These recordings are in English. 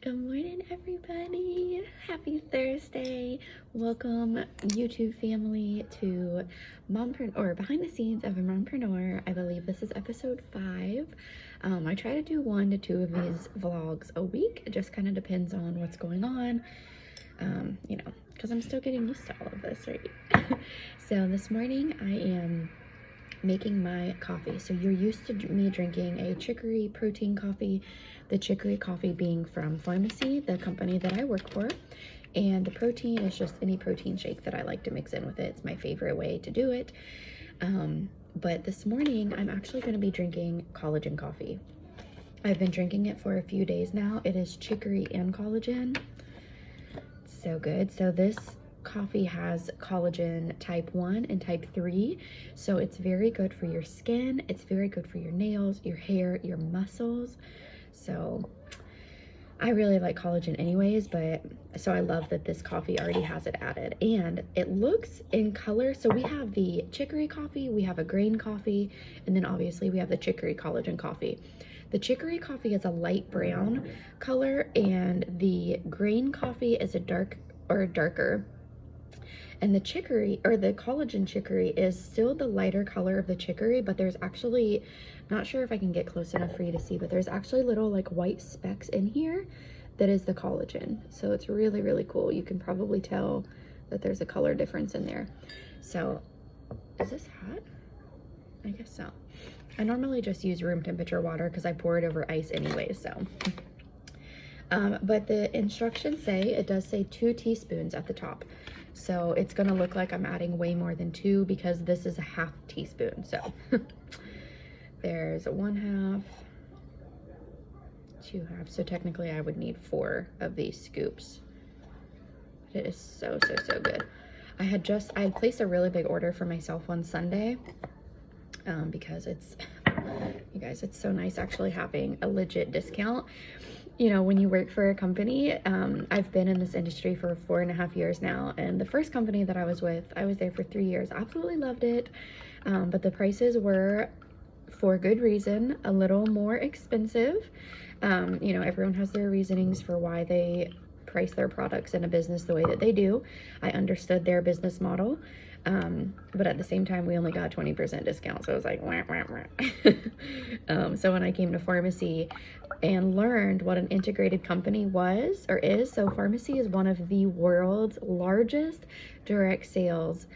Good morning, everybody. Happy Thursday. Welcome, YouTube family, to Mompreneur, behind the scenes of a Mompreneur. I believe this is episode 5. I try to do 1 to 2 of these vlogs a week. It just kind of depends on what's going on, because I'm still getting used to all of this, right? So this morning I am making my coffee. So you're used to me drinking a chicory protein coffee, the chicory coffee being from Pharmacy, the company that I work for. And the protein is just any protein shake that I like to mix in with it. It's my favorite way to do it. But this morning I'm actually going to be drinking collagen coffee. I've been drinking it for a few days now. It is chicory and collagen. It's so good. So this coffee has collagen type 1 and type 3, so it's very good for your skin, it's very good for your nails, your hair, your muscles. So I really like collagen anyways, but so I love that this coffee already has it added. And it looks in color, so we have the chicory coffee, we have a grain coffee, and then obviously we have the chicory collagen coffee. The chicory coffee is a light brown color, and the grain coffee is a darker. And the chicory, or the collagen chicory, is still the lighter color of the chicory, but there's actually, not sure if I can get close enough for you to see, but there's actually little like white specks in here that is the collagen. So it's really, really cool. You can probably tell that there's a color difference in there. So, is this hot? I guess so. I normally just use room temperature water because I pour it over ice anyway, so. But the instructions say, it does say 2 teaspoons at the top. So it's gonna look like I'm adding way more than 2 because this is a ½ teaspoon. So there's 1/2, 2/2. So technically I would need 4 of these scoops. It is so, so, so good. I had placed a really big order for myself on Sunday because it's, you guys, it's so nice actually having a legit discount. You know, when you work for a company, I've been in this industry for 4.5 years now, and the first company that I was with, I was there for 3 years. Absolutely loved it, but the prices were, for good reason, a little more expensive. You know, everyone has their reasonings for why they price their products in a business the way that they do. I understood their business model, but at the same time, we only got 20% discount, so I was like, wah, wah, wah. So when I came to Pharmacy and learned what an integrated company was or is, so Pharmacy is one of the world's largest direct sales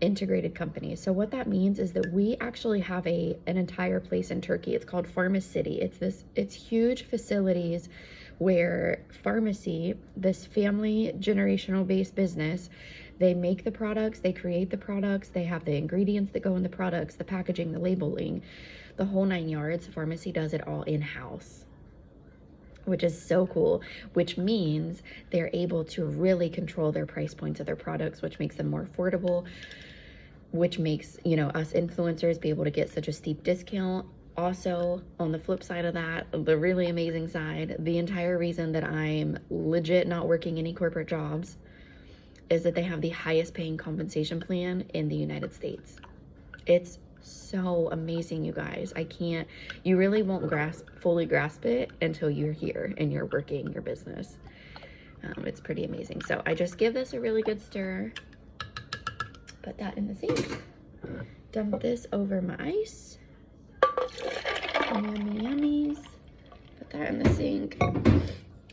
integrated companies. So what that means is that we actually have an entire place in Turkey. It's called Pharmacity. It's huge facilities where Pharmacy, this family generational based business, they make the products, they create the products, they have the ingredients that go in the products, the packaging, the labeling, the whole 9 yards. Pharmacy does it all in-house, which is so cool, which means they're able to really control their price points of their products, which makes them more affordable, which makes, you know, us influencers be able to get such a steep discount. Also, on the flip side of that, the really amazing side, the entire reason that I'm legit not working any corporate jobs is that they have the highest paying compensation plan in the United States. It's so amazing, you guys. You really won't fully grasp it until you're here and you're working your business. It's pretty amazing. So I just give this a really good stir. Put that in the sink. Dump this over my ice. Yummy yummies. Put that in the sink.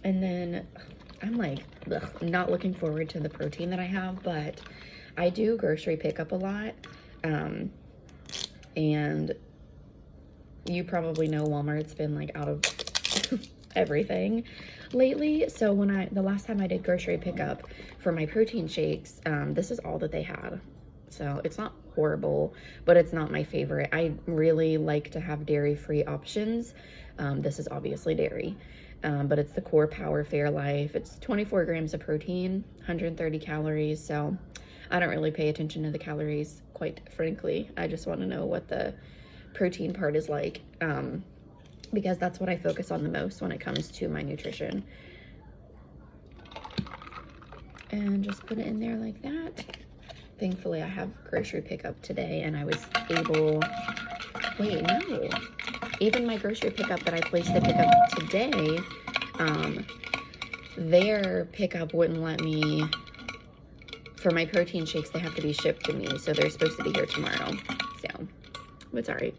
And then I'm like, not looking forward to the protein that I have, but I do grocery pickup a lot. And you probably know Walmart's been like out of everything lately. So the last time I did grocery pickup for my protein shakes, this is all that they had. So it's not horrible, but it's not my favorite. I really like to have dairy-free options. This is obviously dairy, but it's the Core Power Fairlife. It's 24 grams of protein, 130 calories. So I don't really pay attention to the calories, quite frankly. I just want to know what the protein part is like, because that's what I focus on the most when it comes to my nutrition. And just put it in there like that. Thankfully, I have grocery pickup today, and I was able, wait, no. Even my grocery pickup that I placed to pick up today, Their pickup wouldn't let me, for my protein shakes, they have to be shipped to me. So they're supposed to be here tomorrow. So it's all right.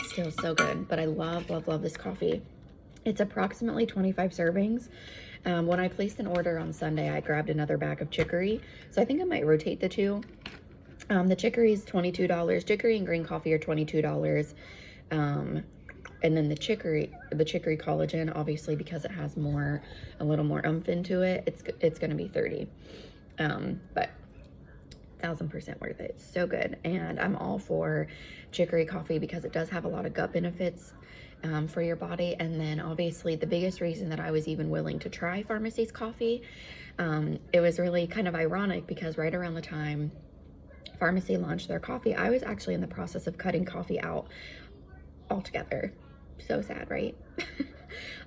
Still so good, but I love, love, love this coffee. It's approximately 25 servings. When I placed an order on Sunday, I grabbed another bag of chicory. So I think I might rotate the two. The chicory is $22. Chicory and green coffee are $22. And then the chicory collagen, obviously, because it has a little more oomph into it, it's going to be $30. But 1000% worth it. So good. And I'm all for chicory coffee because it does have a lot of gut benefits for your body. And then obviously the biggest reason that I was even willing to try Pharmacy's coffee, it was really kind of ironic because right around the time Pharmacy launched their coffee, I was actually in the process of cutting coffee out altogether. So sad, right?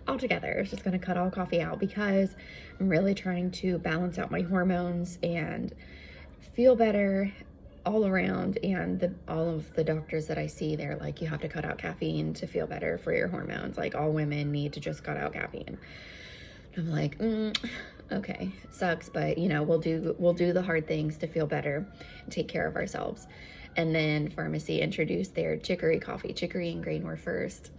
Altogether, I was just going to cut all coffee out because I'm really trying to balance out my hormones and feel better all around. And all of the doctors that I see, they're like, you have to cut out caffeine to feel better for your hormones. Like, all women need to just cut out caffeine. I'm like, okay, sucks, but you know, we'll do the hard things to feel better and take care of ourselves. And then Pharmacy introduced their chicory coffee. Chicory and green were first.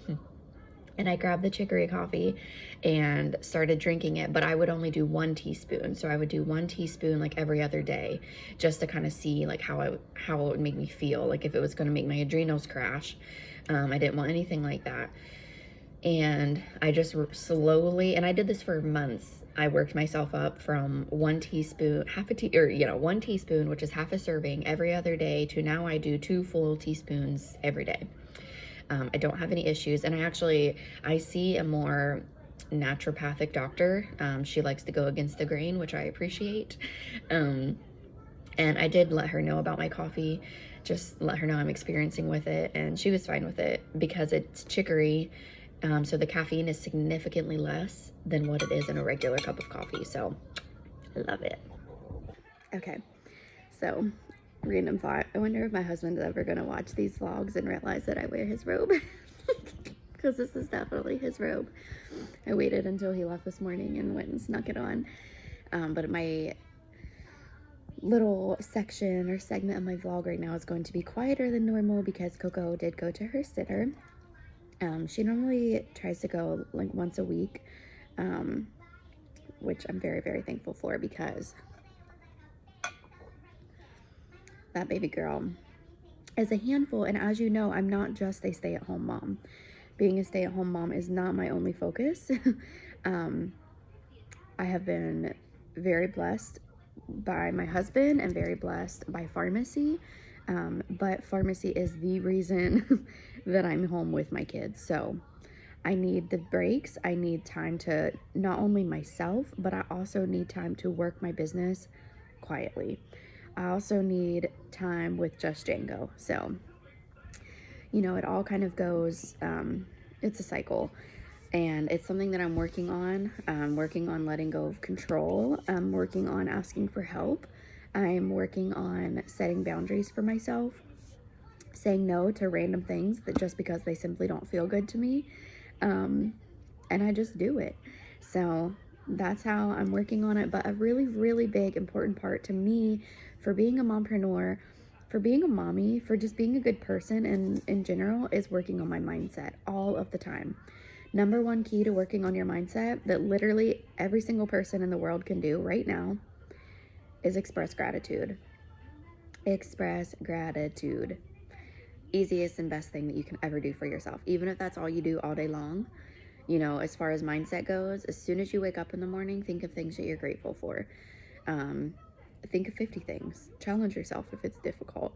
And I grabbed the chicory coffee and started drinking it, but I would only do 1 teaspoon. So I would do 1 teaspoon like every other day, just to kind of see like how it would make me feel, like if it was going to make my adrenals crash. I didn't want anything like that. And I just slowly, and I did this for months, I worked myself up from 1 teaspoon, 1 teaspoon, which is half a serving every other day, to now I do 2 full teaspoons every day. I don't have any issues. And I see a more naturopathic doctor. She likes to go against the grain, which I appreciate. And I did let her know about my coffee, just let her know I'm experiencing with it. And she was fine with it because it's chicory. So the caffeine is significantly less than what it is in a regular cup of coffee. So I love it. Okay, so random thought. I wonder if my husband's ever going to watch these vlogs and realize that I wear his robe. Because this is definitely his robe. I waited until he left this morning and went and snuck it on. But my little section or segment of my vlog right now is going to be quieter than normal because Coco did go to her sitter. She normally tries to go like once a week, which I'm very, very thankful for because that baby girl is a handful. And as you know, I'm not just a stay-at-home mom. Being a stay-at-home mom is not my only focus. I have been very blessed by my husband and very blessed by Pharmacy. But Pharmacy is the reason that I'm home with my kids. So I need the breaks. I need time to not only myself, but I also need time to work my business quietly. I also need time with just Django. So, you know, it all kind of goes, it's a cycle. And it's something that I'm working on. I'm working on letting go of control. I'm working on asking for help. I'm working on setting boundaries for myself, saying no to random things that just because they simply don't feel good to me. And I just do it. So that's how I'm working on it. But a really, really big, important part to me for being a mompreneur, for being a mommy, for just being a good person and in general is working on my mindset all of the time. Number one key to working on your mindset that literally every single person in the world can do right now is express gratitude. Express gratitude. Easiest and best thing that you can ever do for yourself. Even if that's all you do all day long. You know, as far as mindset goes, as soon as you wake up in the morning, think of things that you're grateful for. Think of 50 things. Challenge yourself if it's difficult.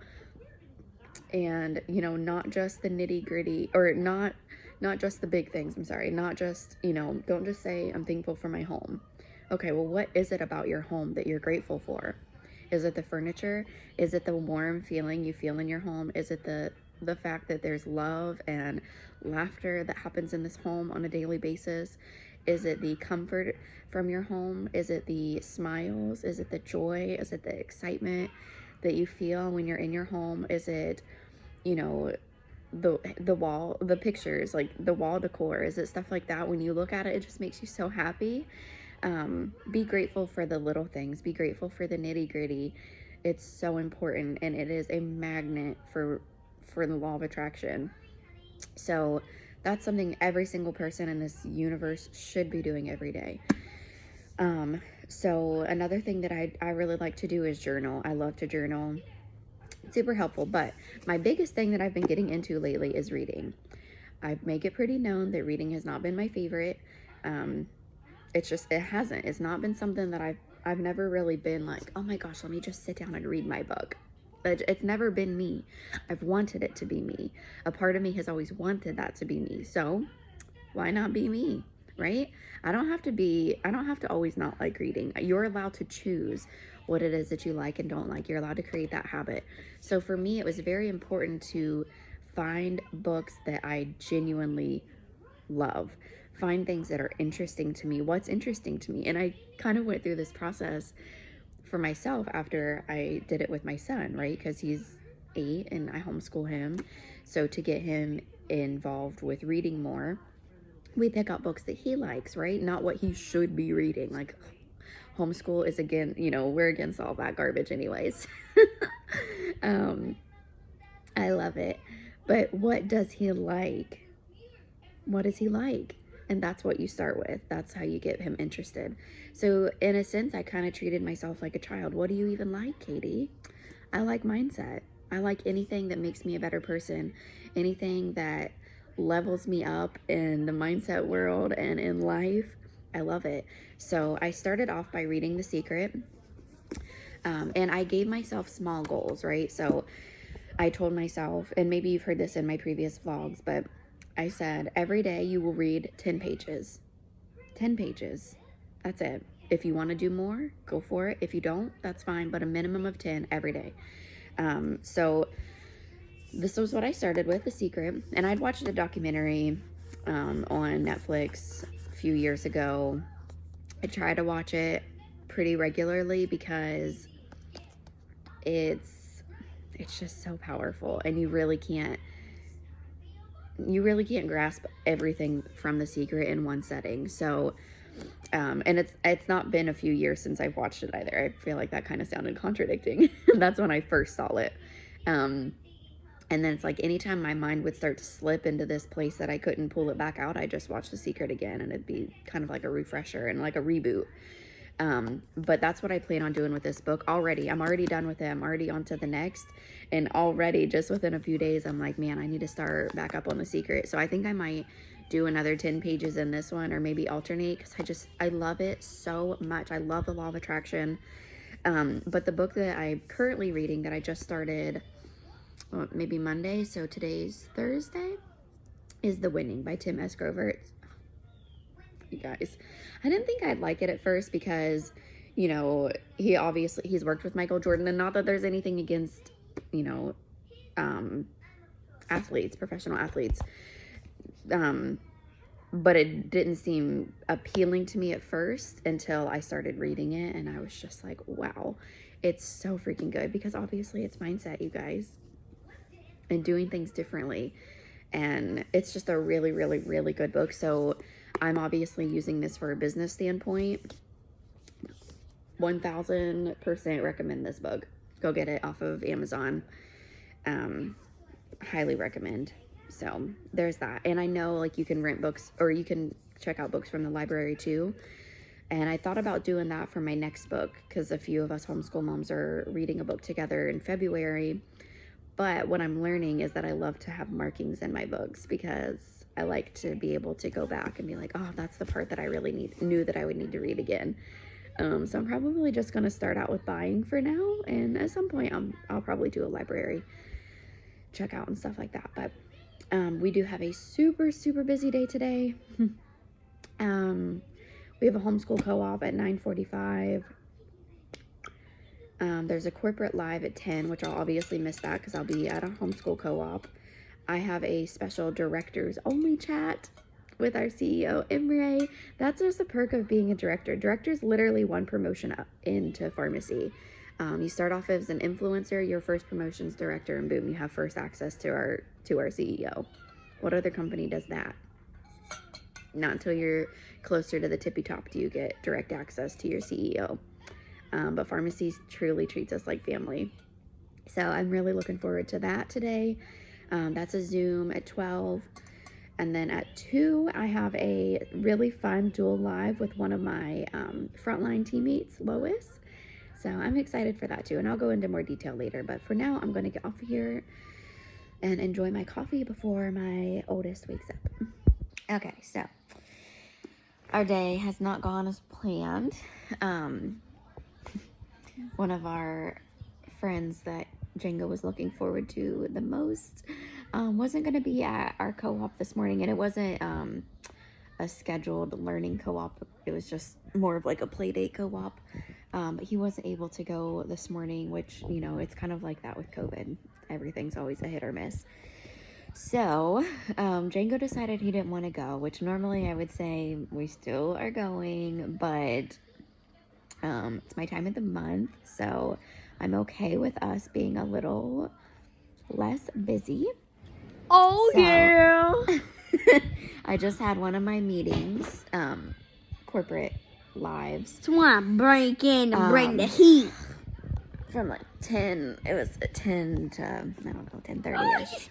And, you know, not just the nitty gritty, or not just the big things. I'm sorry. Not just, you know, don't just say I'm thankful for my home. Okay, well, what is it about your home that you're grateful for? Is it the furniture? Is it the warm feeling you feel in your home? Is it the fact that there's love and laughter that happens in this home on a daily basis? Is it the comfort from your home? Is it the smiles? Is it the joy? Is it the excitement that you feel when you're in your home? Is it, you know, the wall, the pictures, like the wall decor? Is it stuff like that? When you look at it, it just makes you so happy. Be grateful for the little things. Be grateful for the nitty gritty. It's so important, and it is a magnet for the law of attraction. So that's something every single person in this universe should be doing every day. So another thing that I really like to do is journal. I love to journal. It's super helpful, but my biggest thing that I've been getting into lately is reading. I make it pretty known that reading has not been my favorite. It's not been something that I've never really been like, oh my gosh, let me just sit down and read my book. It's never been me. I've wanted it to be me. A part of me has always wanted that to be me. So why not be me, right? I don't have to always not like reading. You're allowed to choose what it is that you like and don't like. You're allowed to create that habit. So for me, it was very important to find books that I genuinely love. Find things that are interesting to me. What's interesting to me? And I kind of went through this process for myself after I did it with my son, right? Because he's 8 and I homeschool him. So to get him involved with reading more, we pick out books that he likes, right? Not what he should be reading. Like, homeschool is, again, we're against all that garbage anyways. I love it. But what does he like? What does he like? And that's what you start with. That's how you get him interested. So in a sense, I kind of treated myself like a child. What do you even like, Katie? I like mindset. I like anything that makes me a better person. Anything that levels me up in the mindset world and in life. I love it. So I started off by reading The Secret. And I gave myself small goals, right? So I told myself, and maybe you've heard this in my previous vlogs, but I said, every day you will read 10 pages. 10 pages. That's it. If you want to do more, go for it. If you don't, that's fine, but a minimum of 10 every day. So this was what I started with, The Secret. And I'd watched a documentary on Netflix a few years ago. I try to watch it pretty regularly because it's just so powerful, and you really can't grasp everything from The Secret in one setting. So and it's not been a few years since I've watched it either. I feel like that kind of sounded contradicting. That's when I first saw it. And then it's like anytime my mind would start to slip into this place that I couldn't pull it back out, I just watched The Secret again, and it'd be kind of like a refresher and like a reboot. But that's what I plan on doing with this book already. I'm already done with it. I'm already on to the next. And already just within a few days, I'm like, man, I need to start back up on The Secret. So I think I might do another 10 pages in this one, or maybe alternate, because I love it so much. I love the law of attraction. But the book that I'm currently reading that I just started maybe Monday, so today's Thursday, is The Winning by Tim S. Grover. You guys, I didn't think I'd like it at first because, he's worked with Michael Jordan, and not that there's anything against, athletes, professional athletes. But it didn't seem appealing to me at first until I started reading it, and I was just like, wow, it's so freaking good, because obviously it's mindset, you guys, and doing things differently. And it's just a really, really, really good book. So I'm obviously using this for a business standpoint. 1000% recommend this book. Go get it off of Amazon. Highly recommend. So there's that. And I know, like, you can rent books, or you can check out books from the library too. And I thought about doing that for my next book, because a few of us homeschool moms are reading a book together in February. But what I'm learning is that I love to have markings in my books, because I like to be able to go back and be like, oh, that's the part that I really knew that I would need to read again. So I'm probably just going to start out with buying for now. And at some point, I'll probably do a library checkout and stuff like that. But we do have a super, super busy day today. We have a homeschool co-op at 9:45. There's a corporate live at 10, which I'll obviously miss that because I'll be at a homeschool co-op. I have a special directors only chat with our CEO, Imre. That's just a perk of being a director. Director's literally one promotion up into pharmacy. You start off as an influencer, your first promotions director, and boom, you have first access to our CEO. What other company does that? Not until you're closer to the tippy top do you get direct access to your CEO. But Pharmacies truly treats us like family. So I'm really looking forward to that today. That's a Zoom at 12. And then at 2, I have a really fun dual live with one of my frontline teammates, Lois. So I'm excited for that too. And I'll go into more detail later. But for now, I'm going to get off here and enjoy my coffee before my oldest wakes up. Okay, so our day has not gone as planned. One of our friends that Django was looking forward to the most wasn't going to be at our co-op this morning, and it wasn't a scheduled learning co-op. It was just more of like a play date co-op. But he wasn't able to go this morning, which, you know, it's kind of like that with COVID. Everything's always a hit or miss. So Django decided he didn't want to go, which normally I would say we still are going, but it's my time of the month, so I'm okay with us being a little less busy. Oh, so, yeah. I just had one of my meetings, corporate lives. Just want to break in and bring the heat. From like 10, it was 10 to, I don't know, 10:30ish.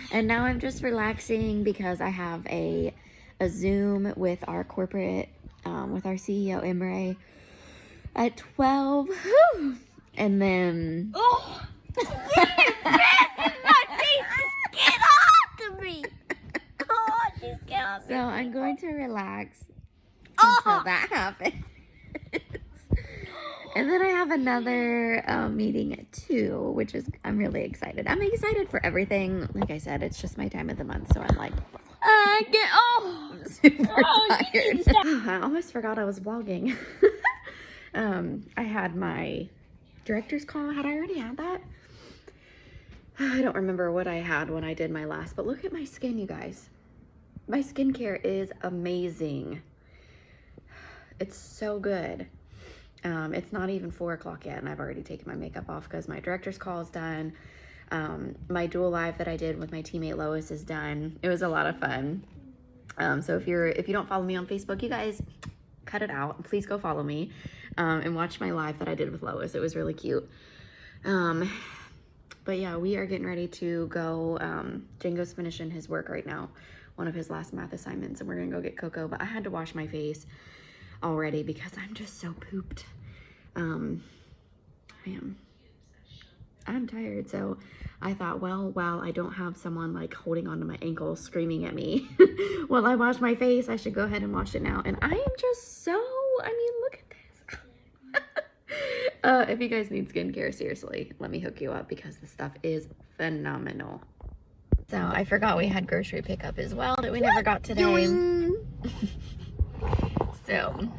And now I'm just relaxing because I have a Zoom with our corporate, with our CEO, Imre, at 12. And then... Oh! Get off of me! Oh, just get off So I'm going to relax until that happens. And then I have another meeting at 2, which is, I'm really excited. I'm excited for everything. Like I said, it's just my time of the month, so I'm like, I'm super tired. I almost forgot I was vlogging. I had my director's call. Had I already had that? I don't remember what I had when I did my last, but look at my skin, you guys. My skincare is amazing. It's so good. It's not even 4 o'clock yet, and I've already taken my makeup off because my director's call is done. My dual live that I did with my teammate Lois is done. It was a lot of fun. So if you don't follow me on Facebook, you guys cut it out. Please go follow me and watch my live that I did with Lois. It was really cute. But yeah, we are getting ready to go. Django's finishing his work right now, one of his last math assignments, and we're gonna go get Coco. But I had to wash my face already because I'm just so pooped. I'm tired, so I thought, well, while I don't have someone like holding onto my ankle screaming at me while I wash my face, I should go ahead and wash it now. And I am just so, I mean, look at this. If you guys need skincare, seriously, let me hook you up because the stuff is phenomenal. So I forgot we had grocery pickup as well that we never got today. So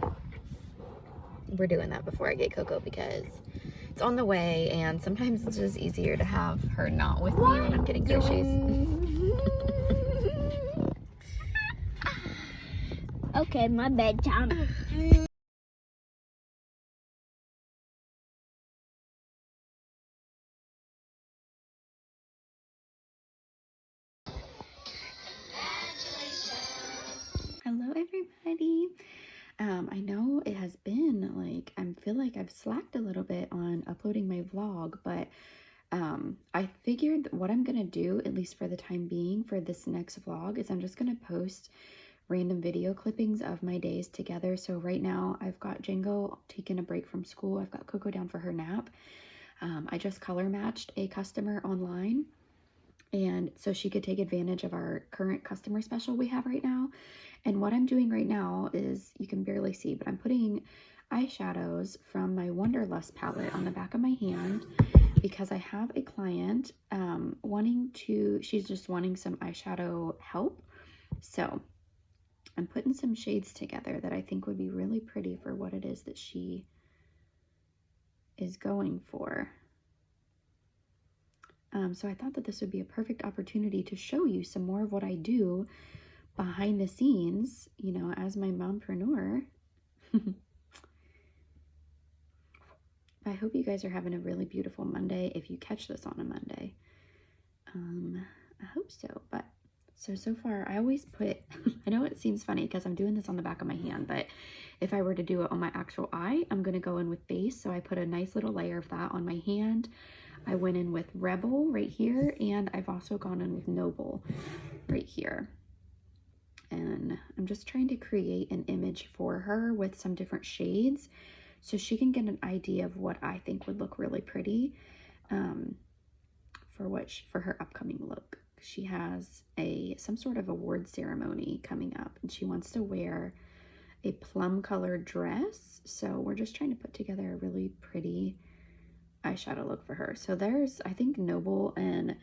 we're doing that before I get Coco because it's on the way, and sometimes it's just easier to have her not with me when I'm getting groceries. Okay, my bedtime. Hello, everybody. I know it has been like, I feel like I've slacked a little bit on uploading my vlog, but I figured that what I'm gonna do, at least for the time being, for this next vlog, is I'm just gonna post random video clippings of my days together. So right now I've got Django taking a break from school. I've got Coco down for her nap. I just color matched a customer online, and so she could take advantage of our current customer special we have right now. And what I'm doing right now is, you can barely see, but I'm putting eyeshadows from my Wonderlust palette on the back of my hand because I have a client she's just wanting some eyeshadow help. So I'm putting some shades together that I think would be really pretty for what it is that she is going for. So I thought that this would be a perfect opportunity to show you some more of what I do behind the scenes, you know, as my mompreneur. I hope you guys are having a really beautiful Monday if you catch this on a Monday. I hope so, but so far I always put, I know it seems funny because I'm doing this on the back of my hand, but if I were to do it on my actual eye, I'm going to go in with base. So I put a nice little layer of that on my hand. I went in with Rebel right here, and I've also gone in with Noble right here. And I'm just trying to create an image for her with some different shades so she can get an idea of what I think would look really pretty for her upcoming look. She has some sort of award ceremony coming up, and she wants to wear a plum colored dress. So we're just trying to put together a really pretty eyeshadow look for her. So there's, I think Noble and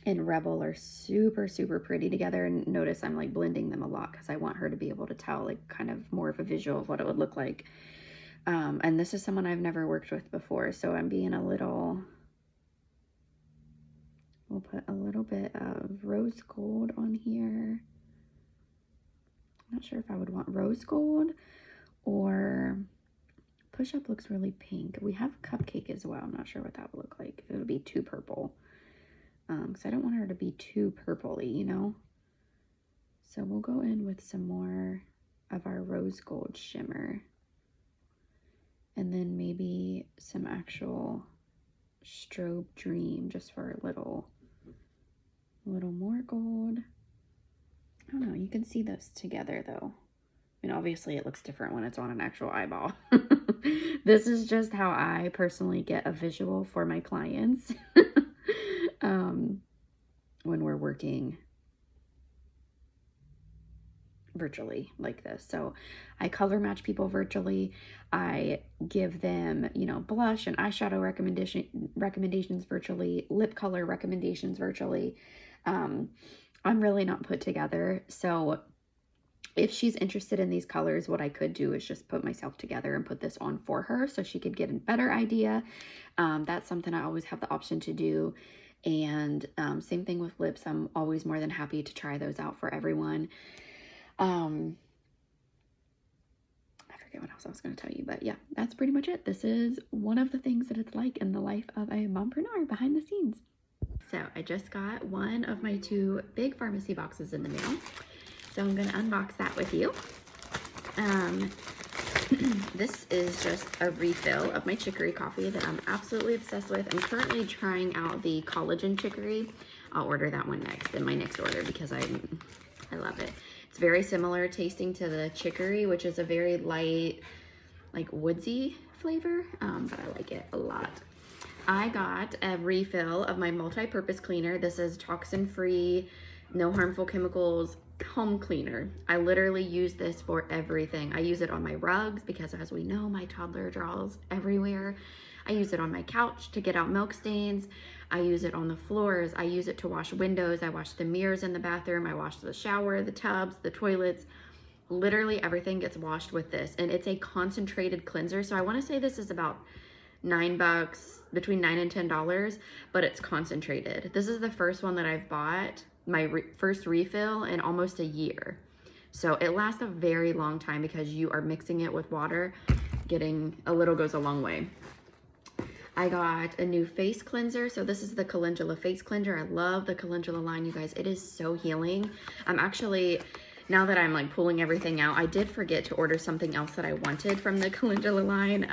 Rebel are super, super pretty together. And notice I'm like blending them a lot because I want her to be able to tell like kind of more of a visual of what it would look like. And this is someone I've never worked with before. So I'm being a little, we'll put a little bit of rose gold on here. I'm not sure if I would want rose gold or Push Up looks really pink. We have Cupcake as well. I'm not sure what that would look like. It would be too purple. Because I don't want her to be too purpley, you know? So we'll go in with some more of our rose gold shimmer. And then maybe some actual Strobe Dream just for a little more gold. I don't know, you can see those together though. I mean, obviously it looks different when it's on an actual eyeball. This is just how I personally get a visual for my clients when we're working virtually like this. So I color match people virtually. I give them, you know, blush and eyeshadow recommendations virtually, lip color recommendations virtually. I'm really not put together. So if she's interested in these colors, what I could do is just put myself together and put this on for her so she could get a better idea. That's something I always have the option to do. And same thing with lips. I'm always more than happy to try those out for everyone. I forget what else I was going to tell you, but yeah, that's pretty much it. This is one of the things that it's like in the life of a mompreneur behind the scenes. So I just got one of my 2 big pharmacy boxes in the mail. So I'm going to unbox that with you. This is just a refill of my chicory coffee that I'm absolutely obsessed with. I'm currently trying out the collagen chicory. I'll order that one next in my next order because I love it. It's very similar tasting to the chicory, which is a very light, like woodsy flavor, but I like it a lot. I got a refill of my multi-purpose cleaner. This is toxin-free, no harmful chemicals home cleaner. I literally use this for everything. I use it on my rugs because, as we know, my toddler draws everywhere. I use it on my couch to get out milk stains. I use it on the floors. I use it to wash windows. I wash the mirrors in the bathroom. I wash the shower, the tubs, the toilets. Literally everything gets washed with this, and it's a concentrated cleanser. So I want to say this is about $9, between $9 and $10, but it's concentrated. This is the first one that I've bought, my first refill, in almost a year. So it lasts a very long time because you are mixing it with water. Getting a little goes a long way. I got a new face cleanser. So this is the Calendula face cleanser. I love the Calendula line, you guys. It is so healing. I'm actually, now that I'm like pulling everything out, I did forget to order something else that I wanted from the Calendula line.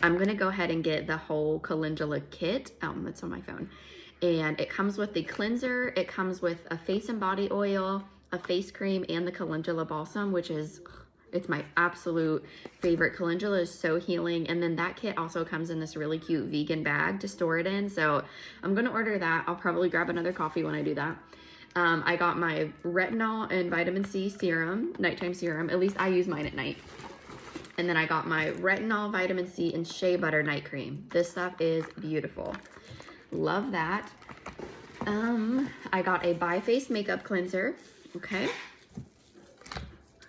I'm gonna go ahead and get the whole Calendula kit. It's on my phone. And it comes with the cleanser, it comes with a face and body oil, a face cream, and the Calendula balsam, which is, it's my absolute favorite. Calendula is so healing. And then that kit also comes in this really cute vegan bag to store it in. So I'm gonna order that. I'll probably grab another coffee when I do that. I got my retinol and vitamin C serum, nighttime serum. At least I use mine at night. And then I got my retinol, vitamin C, and shea butter night cream. This stuff is beautiful. Love that. I got a bi-face makeup cleanser. Okay.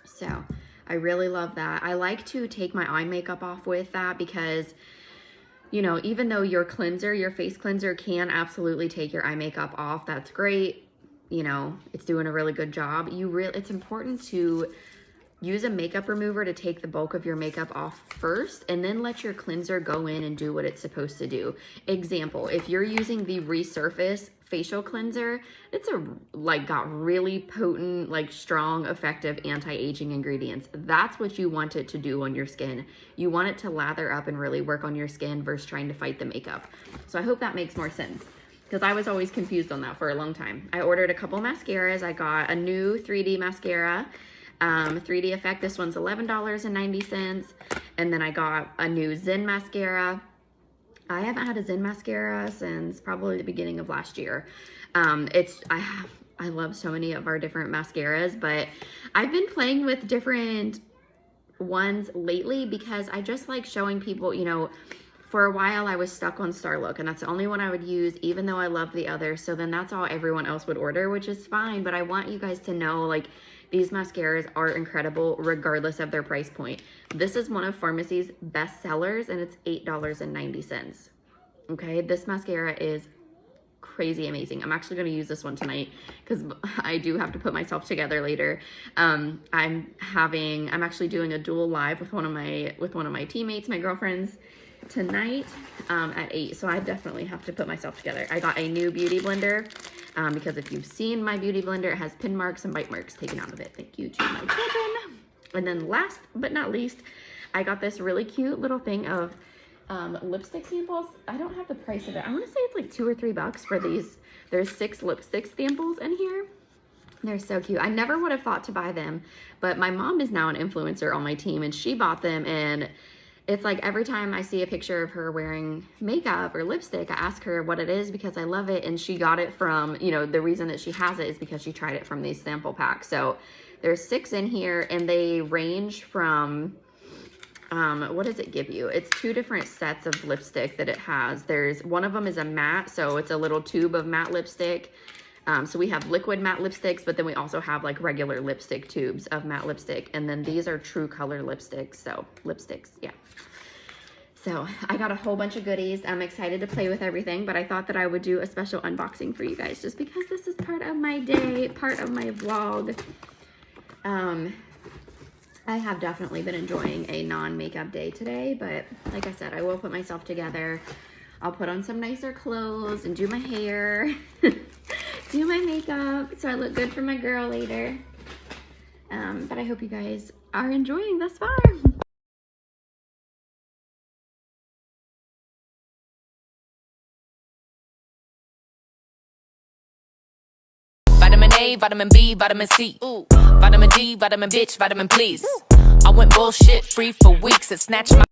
So I really love that. I like to take my eye makeup off with that because, you know, even though your cleanser, your face cleanser can absolutely take your eye makeup off, that's great. You know, it's doing a really good job. It's important to use a makeup remover to take the bulk of your makeup off first, and then let your cleanser go in and do what it's supposed to do. Example, if you're using the Resurface facial cleanser, it's got really potent, like strong, effective anti-aging ingredients. That's what you want it to do on your skin. You want it to lather up and really work on your skin versus trying to fight the makeup. So I hope that makes more sense, because I was always confused on that for a long time. I ordered a couple mascaras. I got a new 3D mascara, 3D Effect. This one's $11.90. And then I got a new Zen mascara. I haven't had a Zen mascara since probably the beginning of last year. I love so many of our different mascaras, but I've been playing with different ones lately because I just like showing people, you know, for a while I was stuck on Starlook, and that's the only one I would use, even though I love the others. So then that's all everyone else would order, which is fine. But I want you guys to know, like, these mascaras are incredible regardless of their price point. This is one of Pharmacy's best sellers, and it's $8.90. Okay, this mascara is crazy amazing. I'm actually going to use this one tonight because I do have to put myself together later. I'm actually doing a dual live with one of my teammates, my girlfriends, tonight at 8. So I definitely have to put myself together. I got a new beauty blender. Because if you've seen my beauty blender, it has pin marks and bite marks taken out of it. Thank you to my children. And then last but not least, I got this really cute little thing of lipstick samples. I don't have the price of it. I want to say it's like $2 or $3 for these. There's 6 lipstick samples in here. They're so cute. I never would have thought to buy them, but my mom is now an influencer on my team, and she bought them, and it's like every time I see a picture of her wearing makeup or lipstick, I ask her what it is because I love it. And she got it from, you know, the reason that she has it is because she tried it from these sample packs. So there's 6 in here, and they range from, what does it give you? It's 2 different sets of lipstick that it has. One of them is a matte, so it's a little tube of matte lipstick. So we have liquid matte lipsticks, but then we also have like regular lipstick tubes of matte lipstick. And then these are true color lipsticks. So lipsticks, yeah. So I got a whole bunch of goodies. I'm excited to play with everything, but I thought that I would do a special unboxing for you guys just because this is part of my day, part of my vlog. I have definitely been enjoying a non-makeup day today, but like I said, I will put myself together. I'll put on some nicer clothes and do my hair, do my makeup, so I look good for my girl later. But I hope you guys are enjoying thus far. Vitamin A, vitamin B, vitamin C. Ooh. Vitamin D, vitamin bitch, vitamin please. I went bullshit free for weeks and snatched my